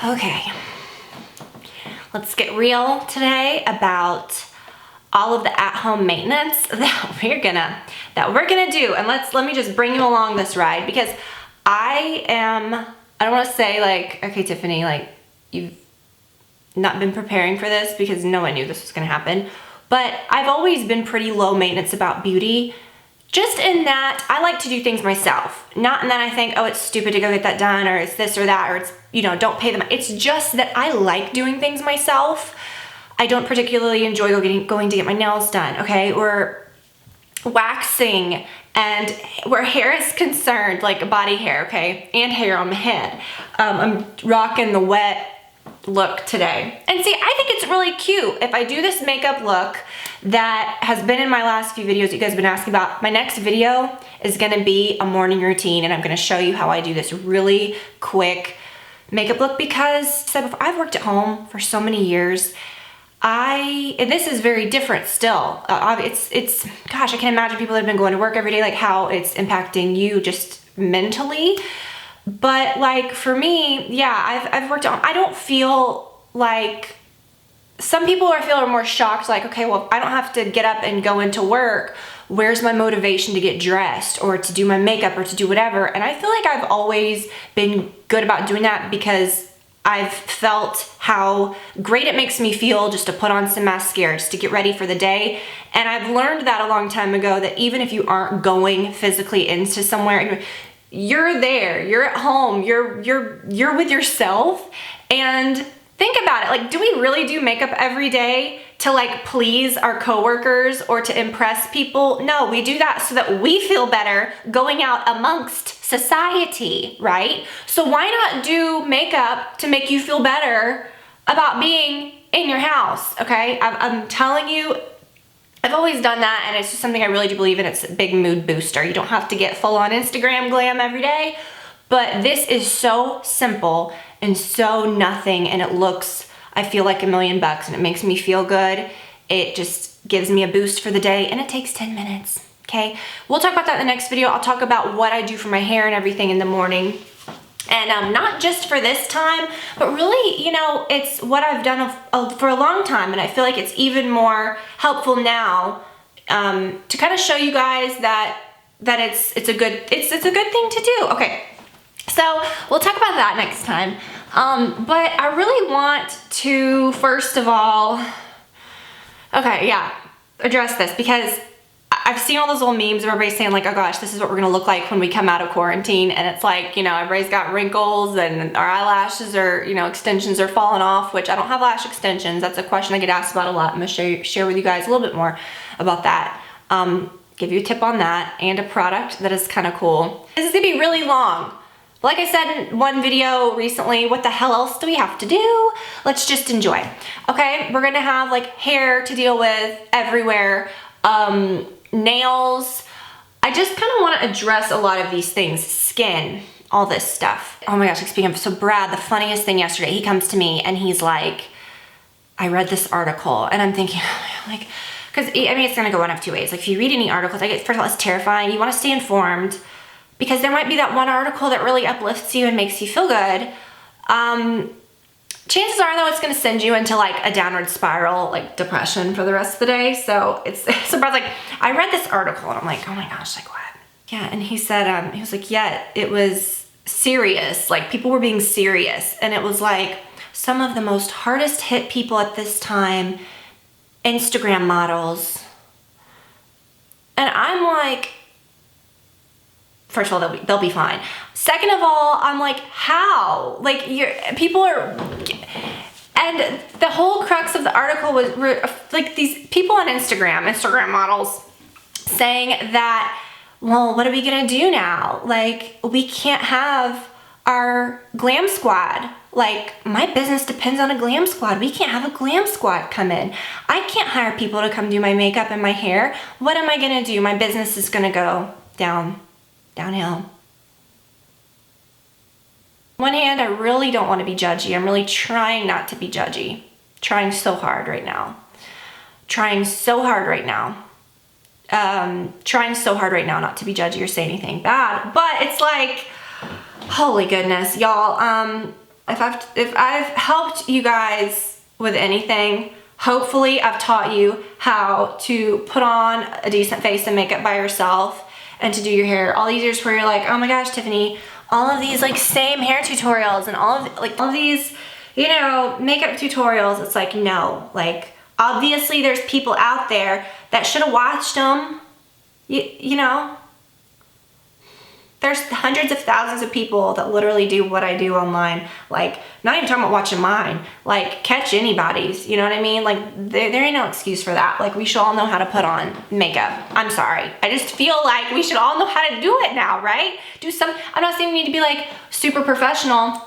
Okay, let's get real today about all of the at-home maintenance that we're gonna do. And let me just bring you along this ride, because I don't want to say like, okay, Tiffany, like you've not been preparing for this, because no one knew this was gonna happen. But I've always been pretty low maintenance about beauty, just in that I like to do things myself. Not in that I think, oh, it's stupid to go get that done, or it's this or that, or it's, you know, don't pay them. It's just that I like doing things myself. I don't particularly enjoy going to get my nails done, okay? Or waxing, and where hair is concerned, like body hair, okay? And hair on my head. I'm rocking the wet look today. And see, I think it's really cute if I do this makeup look that has been in my last few videos that you guys have been asking about. My next video is gonna be a morning routine, and I'm gonna show you how I do this really quick makeup look, because I've worked at home for so many years. And this is very different still. Gosh, I can't imagine people that have been going to work every day, like how it's impacting you just mentally. But like for me, yeah, I've worked on, I don't feel like, some people I feel are more shocked, like, okay, well, I don't have to get up and go into work. Where's my motivation to get dressed or to do my makeup or to do whatever? And I feel like I've always been good about doing that, because I've felt how great it makes me feel just to put on some mascara, just to get ready for the day. And I've learned that a long time ago, that even if you aren't going physically into somewhere, you're there, you're at home, you're with yourself. And think about it, like, do we really do makeup every day to like please our coworkers or to impress people? No, we do that so that we feel better going out amongst society, right? So why not do makeup to make you feel better about being in your house, okay? I'm telling you, I've always done that, and it's just something I really do believe in. It's a big mood booster. You don't have to get full on Instagram glam every day, but this is so simple and so nothing, and it looks, I feel like $1 million, and it makes me feel good. It just gives me a boost for the day, and it takes 10 minutes, okay? We'll talk about that in the next video. I'll talk about what I do for my hair and everything in the morning. And not just for this time, but really, you know, it's what I've done for a long time, and I feel like it's even more helpful now to kind of show you guys that it's a good thing to do. Okay, so we'll talk about that next time. But I really want to first of all, okay, yeah, address this, because I've seen all those old memes of everybody saying like, oh gosh, this is what we're gonna look like when we come out of quarantine. And it's like, you know, everybody's got wrinkles and our eyelashes are, you know, extensions are falling off, which I don't have lash extensions. That's a question I get asked about a lot. I'm gonna share with you guys a little bit more about that. Give you a tip on that, and a product that is kind of cool. This is gonna be really long. Like I said in one video recently, what the hell else do we have to do? Let's just enjoy. Okay, we're gonna have like hair to deal with everywhere. Nails. I just kind of want to address a lot of these things. Skin, all this stuff. Oh my gosh, like speaking of, so Brad, the funniest thing yesterday, he comes to me and he's like, I read this article, and I'm thinking, like, because I mean, it's going to go one of two ways. Like, if you read any articles, like, first of all, it's terrifying. You want to stay informed, because there might be that one article that really uplifts you and makes you feel good. Chances are, though, it's going to send you into like a downward spiral, like depression for the rest of the day. So so Brad's like, I read this article, and I'm like, oh my gosh, like what? Yeah, and he said, he was like, yeah, it was serious. Like, people were being serious, and it was like some of the most hardest hit people at this time, Instagram models. And I'm like, first of all, they'll be fine. Second of all, I'm like, how? Like, people are, and the whole crux of the article was like these people on Instagram models saying that, well, what are we gonna do now? Like, we can't have our glam squad. Like, my business depends on a glam squad. We can't have a glam squad come in. I can't hire people to come do my makeup and my hair. What am I gonna do? My business is gonna go downhill. On one hand, I really don't want to be judgy. I'm really trying not to be judgy. Trying so hard right now. Trying so hard right now not to be judgy or say anything bad. But it's like, holy goodness, y'all. if I've helped you guys with anything, hopefully I've taught you how to put on a decent face and makeup by yourself and to do your hair. All these years where you're like, oh my gosh, Tiffany, all of these like same hair tutorials and all of these, you know, makeup tutorials. It's like, no, like obviously there's people out there that should have watched them. You know, there's hundreds of thousands of people that literally do what I do online. Like, not even talking about watching mine, like catch anybody's, you know what I mean? Like there ain't no excuse for that. Like we should all know how to put on makeup. I'm sorry. I just feel like we should all know how to do it now, right? I'm not saying we need to be like super professional.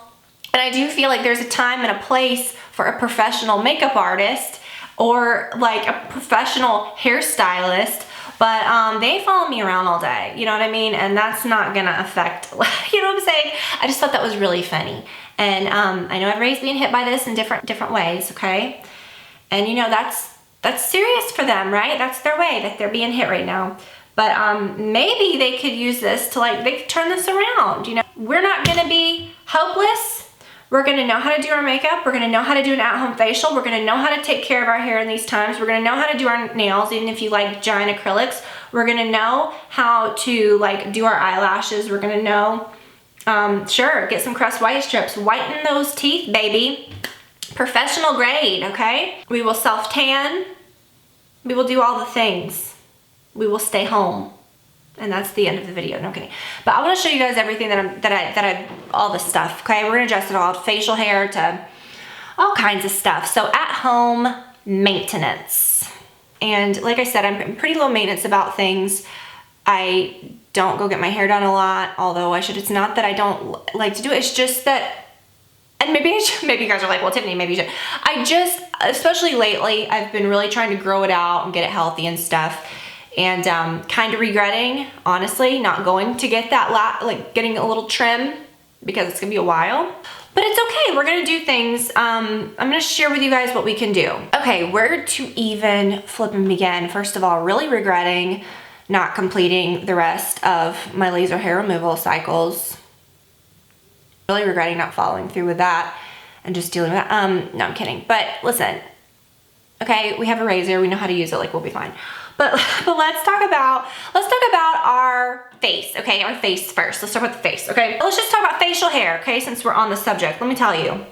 And I do feel like there's a time and a place for a professional makeup artist or like a professional hairstylist. But they follow me around all day, you know what I mean? And that's not gonna affect, you know what I'm saying? I just thought that was really funny. And I know everybody's being hit by this in different ways, okay? And you know, that's serious for them, right? That's their way that they're being hit right now. But maybe they could use this to like, they could turn this around, you know? We're not gonna be hopeless. We're gonna know how to do our makeup. We're gonna know how to do an at-home facial. We're gonna know how to take care of our hair in these times. We're gonna know how to do our nails, even if you like giant acrylics. We're gonna know how to like do our eyelashes. We're gonna know, sure, get some crest white strips. Whiten those teeth, baby. Professional grade, okay? We will self-tan. We will do all the things. We will stay home. And that's the end of the video. No kidding. But I want to show you guys everything all the stuff. Okay, we're gonna adjust it all, facial hair to all kinds of stuff. So at home maintenance, and like I said, I'm pretty low maintenance about things. I don't go get my hair done a lot, although I should. It's not that I don't like to do it. It's just that, and maybe you guys are like, well, Tiffany, maybe you should. Especially lately, I've been really trying to grow it out and get it healthy and stuff. And kind of regretting, honestly, not going to get that, like getting a little trim because it's gonna be a while. But it's okay, we're gonna do things. I'm gonna share with you guys what we can do. Okay, where to even flip and begin? First of all, really regretting not completing the rest of my laser hair removal cycles. Really regretting not following through with that and just dealing with that. No, I'm kidding. But listen, okay, we have a razor, we know how to use it, like we'll be fine. But let's talk about our face, okay? Our face first. Let's start with the face, okay? Let's just talk about facial hair, okay? Since we're on the subject, let me tell you,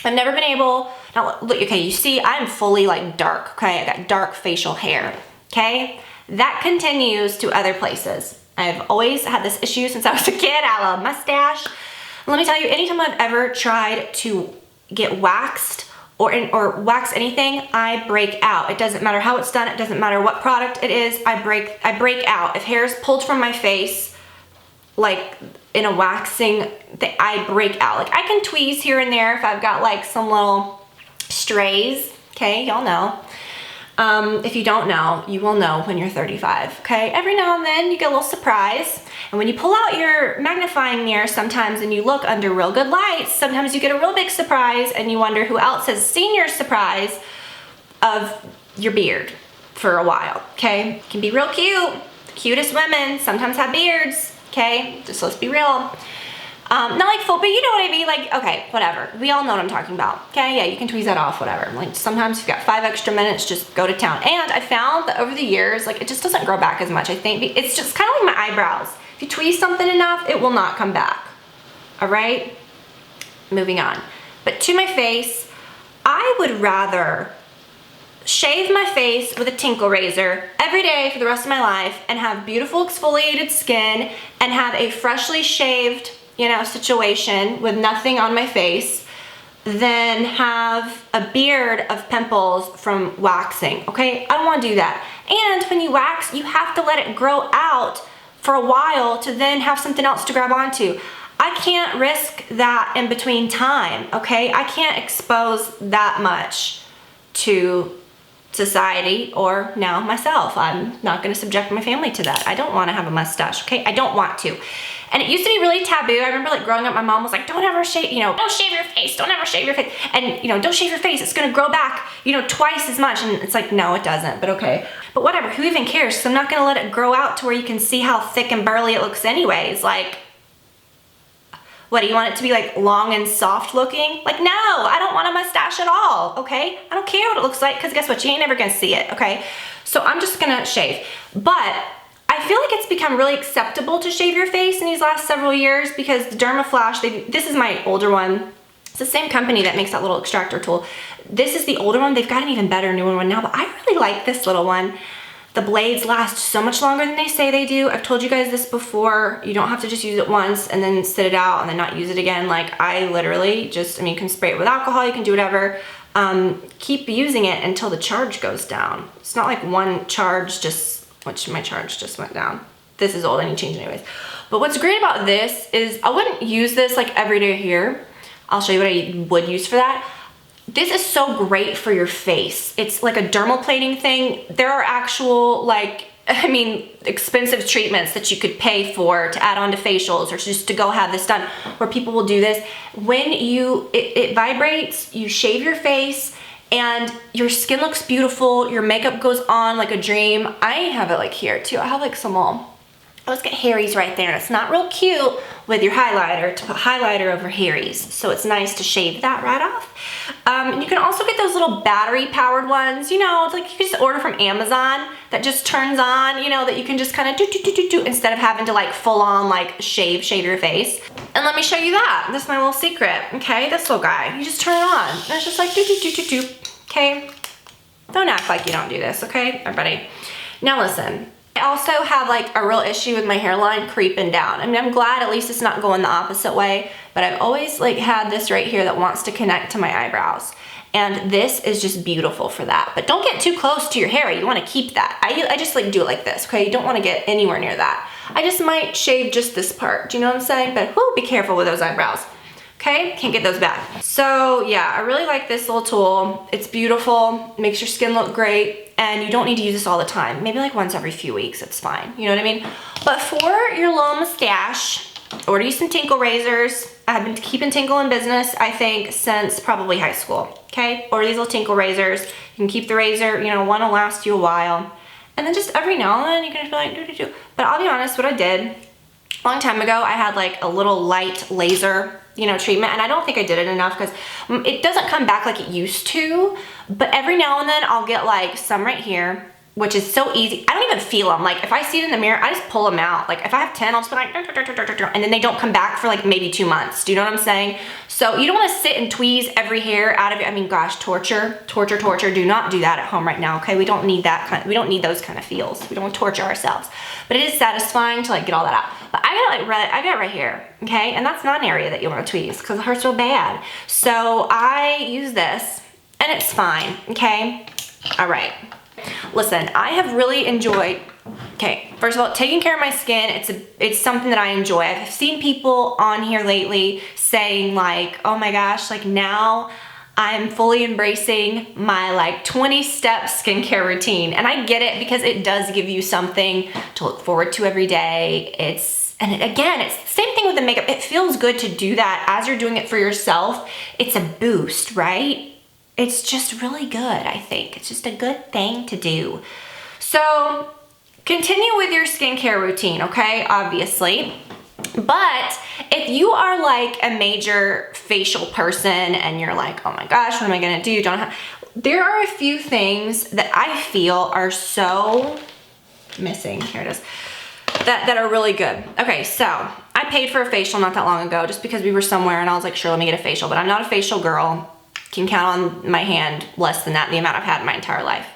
I've never been able. Now, look, okay, you see, I'm fully like dark, okay? I got dark facial hair, okay? That continues to other places. I've always had this issue since I was a kid. I love mustache. Let me tell you, anytime I've ever tried to get waxed or wax anything, I break out. It doesn't matter how it's done. It doesn't matter what product it is. I break out. If hair is pulled from my face, like in a waxing thing, I break out. Like I can tweeze here and there if I've got like some little strays. Okay, y'all know. If you don't know, you will know when you're 35, okay? Every now and then you get a little surprise. And when you pull out your magnifying mirror sometimes and you look under real good lights, sometimes you get a real big surprise and you wonder who else has seen your surprise of your beard for a while, okay? It can be real cute. The cutest women sometimes have beards, okay? Just let's be real. Not like full, but you know what I mean? Like, okay, whatever. We all know what I'm talking about, okay? Yeah, you can tweeze that off, whatever. Like, sometimes if you've got 5 extra minutes, just go to town. And I found that over the years, like, it just doesn't grow back as much, I think. It's just kind of like my eyebrows. If you tweeze something enough, it will not come back, all right? Moving on. But to my face, I would rather shave my face with a tinkle razor every day for the rest of my life and have beautiful exfoliated skin and have a freshly shaved, you know, situation with nothing on my face than have a beard of pimples from waxing, okay? I don't wanna do that. And when you wax, you have to let it grow out for a while to then have something else to grab onto. I can't risk that in between time, okay? I can't expose that much to society or now myself. I'm not gonna subject my family to that. I don't wanna have a mustache, okay? I don't want to. And it used to be really taboo. I remember like growing up, my mom was like, don't ever shave, you know, don't shave your face, don't ever shave your face. And you know, don't shave your face, it's gonna grow back, you know, twice as much. And it's like, no, it doesn't, but okay. But whatever, who even cares? So I'm not gonna let it grow out to where you can see how thick and burly it looks anyways. Like, What, do you want it to be like long and soft looking? Like, no, I don't want a mustache at all, okay? I don't care what it looks like, because guess what? You ain't never gonna see it, okay? So I'm just gonna shave. But I feel like it's become really acceptable to shave your face in these last several years, because the Dermaflash, this is my older one. It's the same company that makes that little extractor tool. This is the older one. They've got an even better newer one now, but I really like this little one. The blades last so much longer than they say they do. I've told you guys this before. You don't have to just use it once and then sit it out and then not use it again. Like, I literally just, I mean, you can spray it with alcohol, you can do whatever. Keep using it until the charge goes down. It's not like one charge just, which my charge just went down. This is old, I need to change it anyways. But what's great about this is I wouldn't use this like every day here. I'll show you what I would use for that. This is so great for your face. It's like a dermaplating thing. There are actual, like, I mean, expensive treatments that you could pay for to add on to facials or just to go have this done, where people will do this. When it vibrates, you shave your face and your skin looks beautiful. Your makeup goes on like a dream. I have it like here too. I have like some let's get hairies right there. And it's not real cute with your highlighter to put highlighter over hairies. So it's nice to shave that right off. And you can also get those little battery powered ones, you know, it's like you can just order from Amazon that just turns on, you know, that you can just kind of do instead of having to like full on like shave your face. And let me show you that. This is my little secret, okay? This little guy, you just turn it on. And it's just like do, okay? Don't act like you don't do this, okay, everybody? Now listen. I also have like a real issue with my hairline creeping down. I mean, I'm glad at least it's not going the opposite way, but I've always like had this right here that wants to connect to my eyebrows. And this is just beautiful for that. But don't get too close to your hair. You want to keep that. I just like do it like this, okay? You don't want to get anywhere near that. I just might shave just this part. Do you know what I'm saying? But whoo, be careful with those eyebrows. Okay, can't get those back. So yeah, I really like this little tool. It's beautiful, makes your skin look great, and you don't need to use this all the time. Maybe like once every few weeks, it's fine. You know what I mean? But for your little mustache, order you some tinkle razors. I've been keeping tinkle in business, I think, since probably high school, okay? Order these little tinkle razors. You can keep the razor, you know, one will last you a while. And then just every now and then you can just be like, do. But I'll be honest, what I did, a long time ago, I had like a little light laser, you know, treatment, and I don't think I did it enough because it doesn't come back like it used to, but every now and then I'll get like some right here, which is so easy. I don't even feel them. Like if I see it in the mirror, I just pull them out. Like if I have 10, I'll just be like, and then they don't come back for like maybe 2 months. Do you know what I'm saying? So you don't want to sit and tweeze every hair out of it. I mean, gosh, torture. Do not do that at home right now, okay? We don't need that we don't need those kind of feels. We don't want to torture ourselves. But it is satisfying to like get all that out. But I got it right here, okay? And that's not an area that you want to tweeze because it hurts so bad. So I use this and it's fine, okay? All right. Listen, I have really enjoyed, okay, first of all, taking care of my skin, it's something that I enjoy. I've seen people on here lately saying like, oh my gosh, like now I'm fully embracing my like 20-step skincare routine. And I get it because it does give you something to look forward to every day. Again, it's the same thing with the makeup. It feels good to do that as you're doing it for yourself. It's a boost, right? It's just really good, I think. It's just a good thing to do. So continue with your skincare routine, okay? Obviously. But if you are like a major facial person and you're like, oh my gosh, what am I gonna do? There are a few things that I feel are so missing. Here it is. That are really good. Okay, so I paid for a facial not that long ago just because we were somewhere and I was like, sure, let me get a facial. But I'm not a facial girl. Can count on my hand less than that, the amount I've had in my entire life.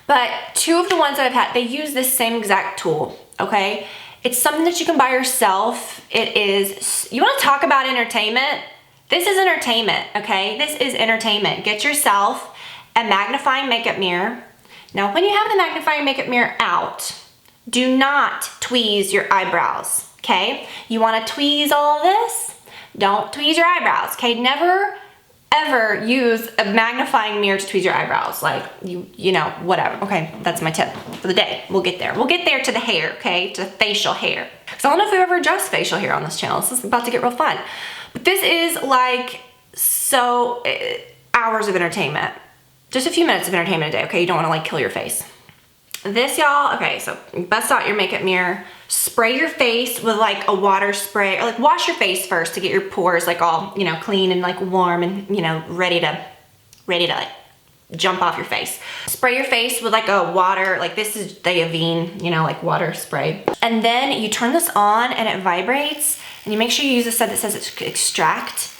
But two of the ones that I've had, they use this same exact tool, okay? It's something that you can buy yourself. It is, you wanna talk about entertainment? This is entertainment, okay? This is entertainment. Get yourself a magnifying makeup mirror. Now, when you have the magnifying makeup mirror out, do not tweeze your eyebrows, okay? You wanna tweeze all of this? Don't tweeze your eyebrows, okay? Never ever use a magnifying mirror to tweeze your eyebrows. Like, you know, whatever. Okay, that's my tip for the day. We'll get there. We'll get there to the hair, okay? To the facial hair. Because I don't know if we've ever addressed facial hair on this channel. This is about to get real fun. But this is like, hours of entertainment. Just a few minutes of entertainment a day, okay? You don't want to like kill your face. This, y'all, okay, so bust out your makeup mirror, spray your face with like a water spray, or like wash your face first to get your pores like all, you know, clean and like warm and, you know, ready to like jump off your face. Spray your face with like a water, like this is the Avene, you know, like water spray. And then you turn this on and it vibrates, and you make sure you use a set that says it's extract,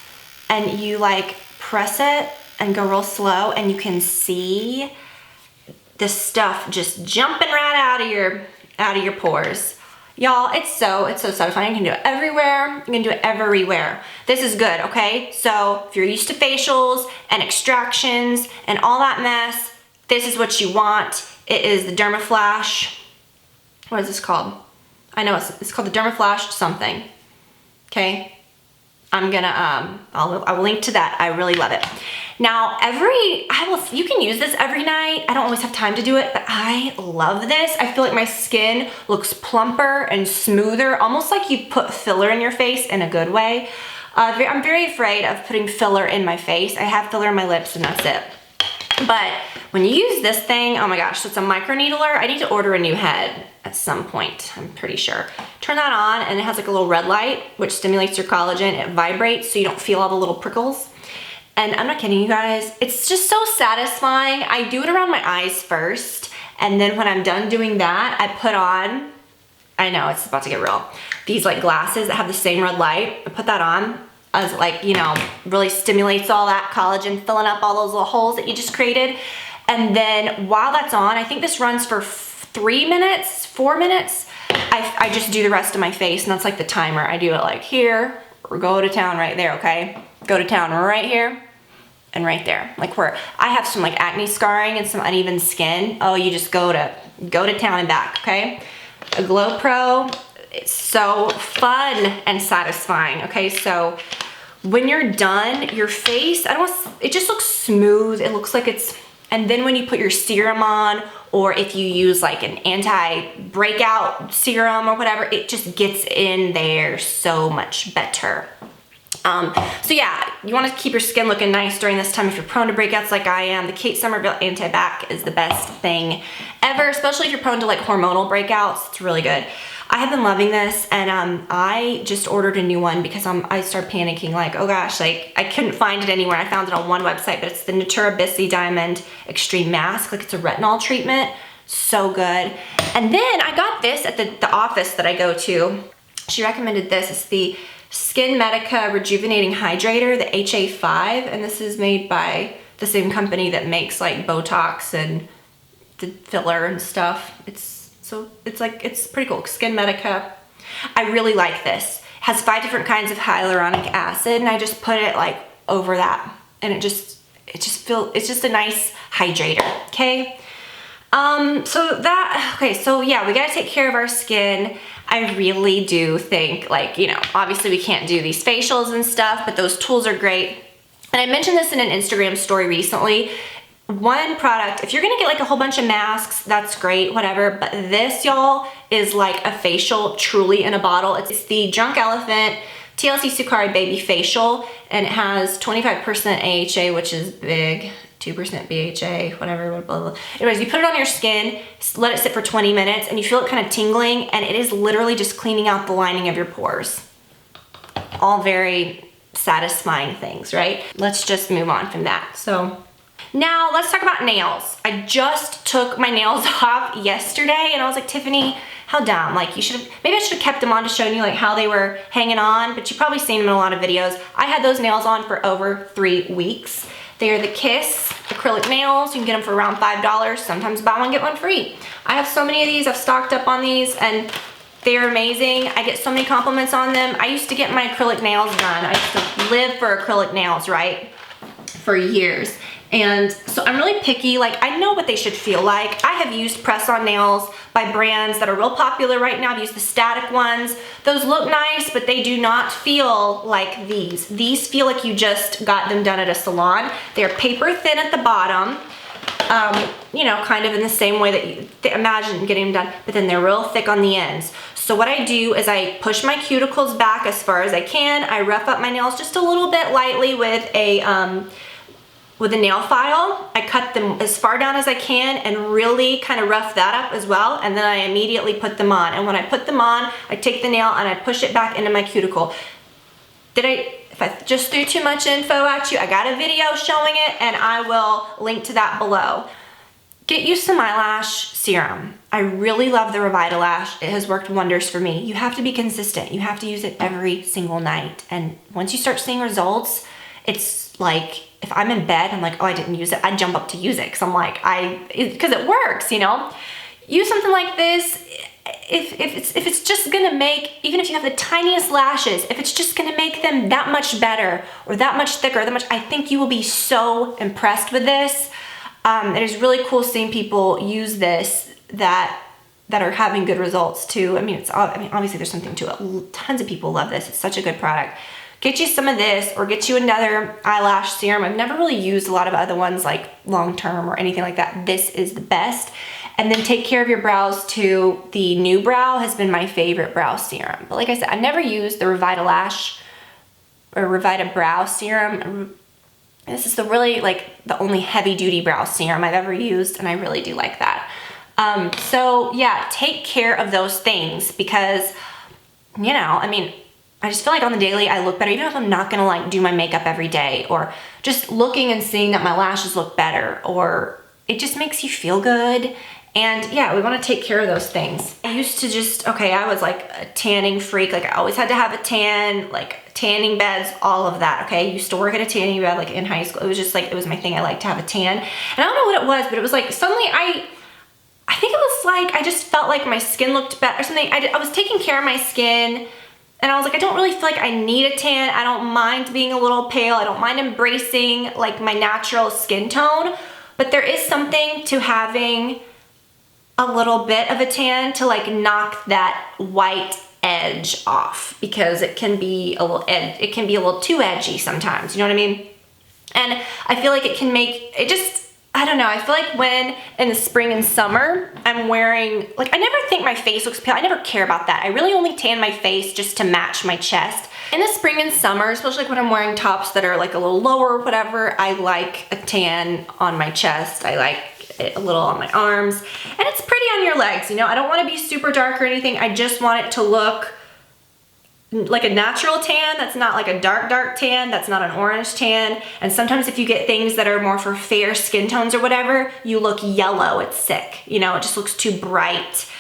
and you like press it and go real slow, and you can see this stuff just jumping right out of your pores. Y'all, it's so satisfying. You can do it everywhere. You can do it everywhere. This is good, okay? So if you're used to facials and extractions and all that mess, this is what you want. It is the Dermaflash. What is this called? I know it's called the Dermaflash something. Okay? I'm gonna, I will link to that. I really love it. Now, you can use this every night. I don't always have time to do it, but I love this. I feel like my skin looks plumper and smoother, almost like you put filler in your face in a good way. I'm very afraid of putting filler in my face. I have filler in my lips and that's it. But when you use this thing, oh my gosh, so it's a microneedler. I need to order a new head at some point, I'm pretty sure. Turn that on and it has like a little red light, which stimulates your collagen. It vibrates so you don't feel all the little prickles. And I'm not kidding you guys, it's just so satisfying. I do it around my eyes first, and then when I'm done doing that, I put on, I know it's about to get real, these like glasses that have the same red light. I put that on as like, you know, really stimulates all that collagen, filling up all those little holes that you just created. And then while that's on, I think this runs for 3 minutes, 4 minutes. I just do the rest of my face, and that's like the timer. I do it like here, or go to town right there, okay? Go to town right here and right there. Like where I have some like acne scarring and some uneven skin. Oh, you just go to town and back, okay? A Glow Pro, it's so fun and satisfying, okay? So when you're done, your face, it just looks smooth. It looks like it's, and then when you put your serum on, or if you use like an anti-breakout serum or whatever, it just gets in there so much better. So yeah, you want to keep your skin looking nice during this time if you're prone to breakouts like I am. The Kate Somerville Anti-Bac is the best thing ever, especially if you're prone to like hormonal breakouts. It's really good. I have been loving this, and I just ordered a new one because I started panicking like, oh gosh, like I couldn't find it anywhere. I found it on one website, but it's the Natura Bissy Diamond Extreme Mask. Like it's a retinol treatment. So good. And then I got this at the office that I go to. She recommended this. It's the Skin Medica Rejuvenating Hydrator, the HA5, and this is made by the same company that makes like Botox and the filler and stuff. It's pretty cool. Skin Medica. I really like this. It has 5 different kinds of hyaluronic acid, and I just put it like over that, and it's just a nice hydrator. Okay. So yeah, we gotta take care of our skin. I really do think, like, you know, obviously we can't do these facials and stuff, but those tools are great. And I mentioned this in an Instagram story recently. One product, if you're gonna get like a whole bunch of masks, that's great, whatever, but this, y'all, is like a facial truly in a bottle. It's the Drunk Elephant TLC Sukari Baby Facial, and it has 25% AHA, which is big. 2% BHA, whatever, blah, blah, blah. Anyways, you put it on your skin, let it sit for 20 minutes, and you feel it kind of tingling, and it is literally just cleaning out the lining of your pores. All very satisfying things, right? Let's just move on from that. So now let's talk about nails. I just took my nails off yesterday, and I was like, Tiffany, how dumb. Like maybe I should have kept them on to show you like how they were hanging on, but you've probably seen them in a lot of videos. I had those nails on for over 3 weeks. They are the Kiss acrylic nails. You can get them for around $5. Sometimes buy one, get one free. I have so many of these. I've stocked up on these, and they're amazing. I get so many compliments on them. I used to get my acrylic nails done. I used to live for acrylic nails, right? For years. And so I'm really picky. Like, I know what they should feel like. I have used press-on nails by brands that are real popular right now. I've used the static ones. Those look nice, but they do not feel like these. These feel like you just got them done at a salon. They're paper thin at the bottom, you know, kind of in the same way that you imagine getting them done, but then they're real thick on the ends. So what I do is I push my cuticles back as far as I can. I rough up my nails just a little bit lightly with a with a nail file, I cut them as far down as I can and really kind of rough that up as well, and then I immediately put them on. And when I put them on, I take the nail and I push it back into my cuticle. If I just threw too much info at you, I got a video showing it and I will link to that below. Get you some eyelash serum. I really love the Revitalash. It has worked wonders for me. You have to be consistent. You have to use it every single night. And once you start seeing results, it's like, if I'm in bed, I'm like, oh, I didn't use it. I jump up to use it because I'm like, because it works, you know? Use something like this. If it's just gonna make, even if you have the tiniest lashes, if it's just gonna make them that much better or that much thicker, I think you will be so impressed with this. It is really cool seeing people use this that are having good results too. I mean, obviously there's something to it. Tons of people love this. It's such a good product. Get you some of this or get you another eyelash serum. I've never really used a lot of other ones like long term or anything like that. This is the best. And then take care of your brows too. The New Brow has been my favorite brow serum. But like I said, I've never used the Revitalash or Revita Brow Serum. This is the only heavy duty brow serum I've ever used, and I really do like that. So yeah, take care of those things because, you know, I mean, I just feel like on the daily I look better, even if I'm not gonna like do my makeup every day, or just looking and seeing that my lashes look better, or it just makes you feel good. And yeah, we wanna take care of those things. I used to I was like a tanning freak. Like I always had to have a tan, like tanning beds, all of that, okay? I used to work at a tanning bed like in high school. It was just like, it was my thing. I liked to have a tan. And I don't know what it was, but it was like suddenly I think it was like, I just felt like my skin looked better or something. I was taking care of my skin and I was like, I don't really feel like I need a tan. I don't mind being a little pale. I don't mind embracing like my natural skin tone, but there is something to having a little bit of a tan to like knock that white edge off, because it can be a little too edgy sometimes, you know what I mean? And I feel like it can make it just, I don't know, I feel like when in the spring and summer I'm wearing, like I never think my face looks pale. I never care about that. I really only tan my face just to match my chest. In the spring and summer, especially like when I'm wearing tops that are like a little lower or whatever, I like a tan on my chest. I like it a little on my arms, and it's pretty on your legs, you know? I don't want to be super dark or anything. I just want it to look like a natural tan. That's not like a dark tan. That's not an orange tan. And sometimes if you get things that are more for fair skin tones or whatever, you look yellow. It's sick. You know, it just looks too bright.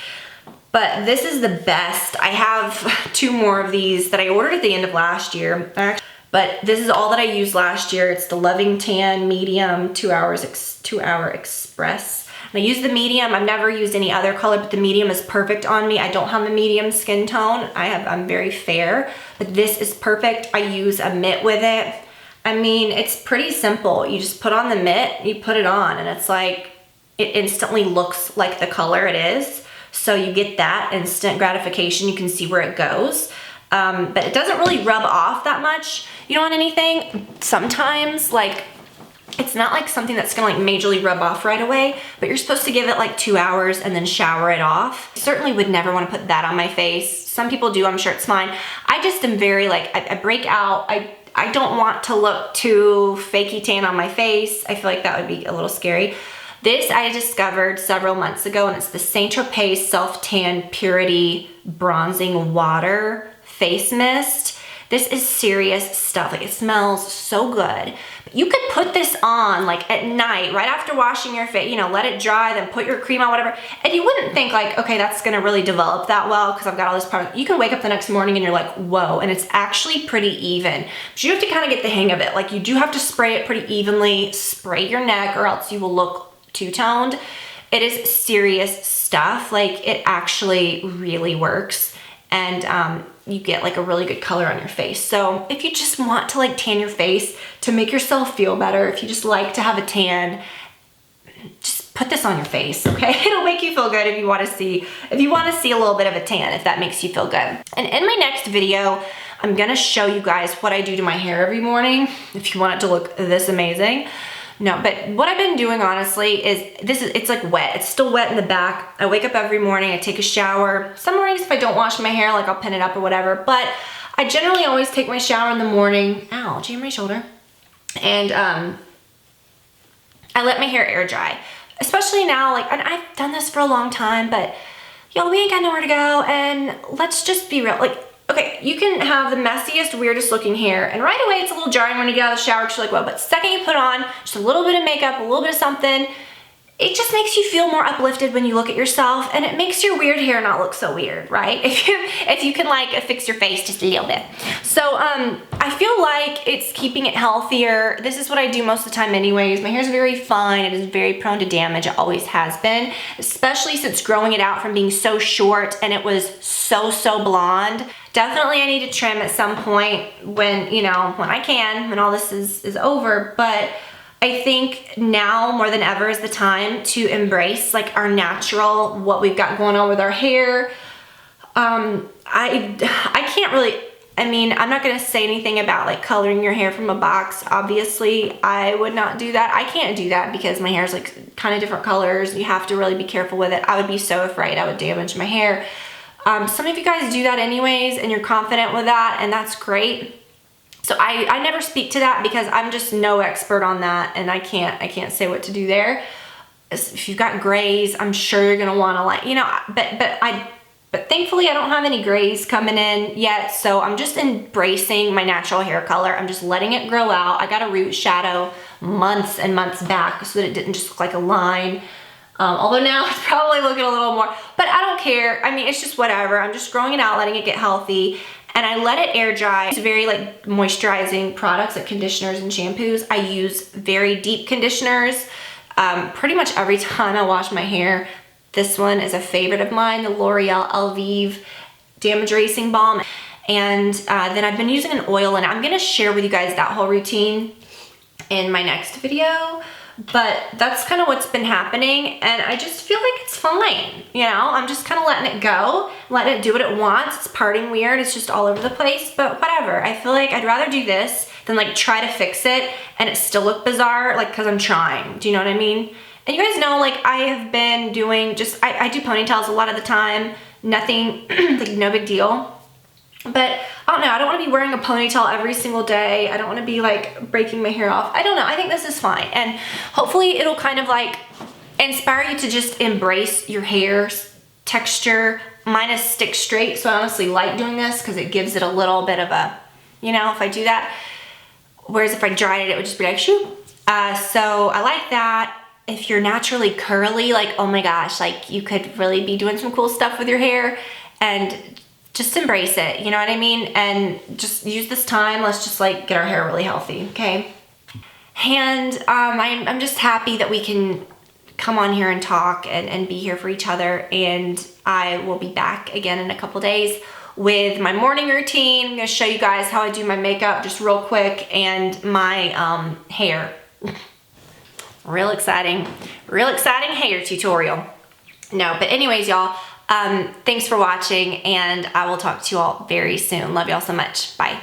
But this is the best. I have 2 more of these that I ordered at the end of last year. But this is all that I used last year. It's the Loving Tan Medium 2 Hour Express. And I use the medium. I've never used any other color, but the medium is perfect on me. I don't have a medium skin tone. I'm very fair, but this is perfect. I use a mitt with it. I mean, it's pretty simple. You just put on the mitt, you put it on, and it's like, it instantly looks like the color it is. So you get that instant gratification. You can see where it goes. But it doesn't really rub off that much, you know, on anything. Sometimes, like, it's not like something that's gonna like majorly rub off right away, but you're supposed to give it like 2 hours and then shower it off. I certainly would never wanna put that on my face. Some people do, I'm sure it's fine. I just am very like, I break out. I don't want to look too fakey tan on my face. I feel like that would be a little scary. This I discovered several months ago, and it's the Saint Tropez Self Tan Purity Bronzing Water Face Mist. This is serious stuff. Like, it smells so good. But you could put this on like at night, right after washing your face, you know, let it dry, then put your cream on, whatever. And you wouldn't think like, okay, that's gonna really develop that well because I've got all this product. You can wake up the next morning and you're like, whoa, and it's actually pretty even. But you have to kind of get the hang of it. Like, you do have to spray it pretty evenly, spray your neck, or else you will look two-toned. It is serious stuff. Like, it actually really works. And you get like a really good color on your face. So if you just want to like tan your face to make yourself feel better, if you just like to have a tan, just put this on your face, okay? It'll make you feel good if you want to see a little bit of a tan, if that makes you feel good. And in my next video, I'm gonna show you guys what I do to my hair every morning, if you want it to look this amazing. No, but what I've been doing honestly is, it's like wet. It's still wet in the back. I wake up every morning, I take a shower. Some mornings if I don't wash my hair, like I'll pin it up or whatever, but I generally always take my shower in the morning. Ow, jam my shoulder. And I let my hair air dry. Especially now, like, and I've done this for a long time, but y'all, we ain't got nowhere to go, and let's just be real. Like, okay, you can have the messiest, weirdest looking hair, and right away it's a little jarring when you get out of the shower, because you're like, well, but the second you put on just a little bit of makeup, a little bit of something, it just makes you feel more uplifted when you look at yourself, and it makes your weird hair not look so weird, right? If you can like fix your face just a little bit. So I feel like it's keeping it healthier. This is what I do most of the time anyways. My hair is very fine. It is very prone to damage. It always has been, especially since growing it out from being so short and it was so blonde. Definitely I need to trim at some point when, you know, when I can, when all this is over, but I think now more than ever is the time to embrace like our natural, what we've got going on with our hair. I can't really, I mean, I'm not gonna say anything about like coloring your hair from a box. Obviously, I would not do that. I can't do that because my hair is like kind of different colors. You have to really be careful with it. I would be so afraid I would damage my hair. Some of you guys do that anyways, and you're confident with that, and that's great. So I never speak to that because I'm just no expert on that, and I can't say what to do there. If you've got grays, I'm sure you're gonna want to, like, you know, but thankfully I don't have any grays coming in yet, so I'm just embracing my natural hair color. I'm just letting it grow out. I got a root shadow months and months back so that it didn't just look like a line. Although now it's probably looking a little more, but I don't care. I mean, it's just whatever. I'm just growing it out, letting it get healthy. And I let it air dry. It's very like moisturizing products like conditioners and shampoos. I use very deep conditioners pretty much every time I wash my hair. This one is a favorite of mine, the L'Oreal Elvive Damage Erasing Balm. And then I've been using an oil, and I'm gonna share with you guys that whole routine in my next video. But that's kind of what's been happening, and I just feel like it's fine, you know? I'm just kind of letting it go, letting it do what it wants. It's parting weird, it's just all over the place, but whatever. I feel like I'd rather do this than like try to fix it and it still look bizarre, like, because I'm trying. Do you know what I mean? And you guys know, like, I have been doing just, I do ponytails a lot of the time, nothing, like, no big deal. But I don't know, I don't want to be wearing a ponytail every single day. I don't want to be like breaking my hair off. I don't know, I think this is fine. And hopefully it'll kind of like inspire you to just embrace your hair texture. Mine is stick straight, so I honestly like doing this because it gives it a little bit of a, you know, if I do that. Whereas if I dried it, it would just be like, shoot. So I like that. If you're naturally curly, like, oh my gosh, like you could really be doing some cool stuff with your hair, and just embrace it, you know what I mean? And just use this time, let's just like get our hair really healthy, okay? And I'm just happy that we can come on here and talk and be here for each other. And I will be back again in a couple days with my morning routine. I'm gonna show you guys how I do my makeup just real quick, and my hair. Real exciting hair tutorial. No, but anyways, y'all, thanks for watching, and I will talk to you all very soon. Love y'all so much. Bye.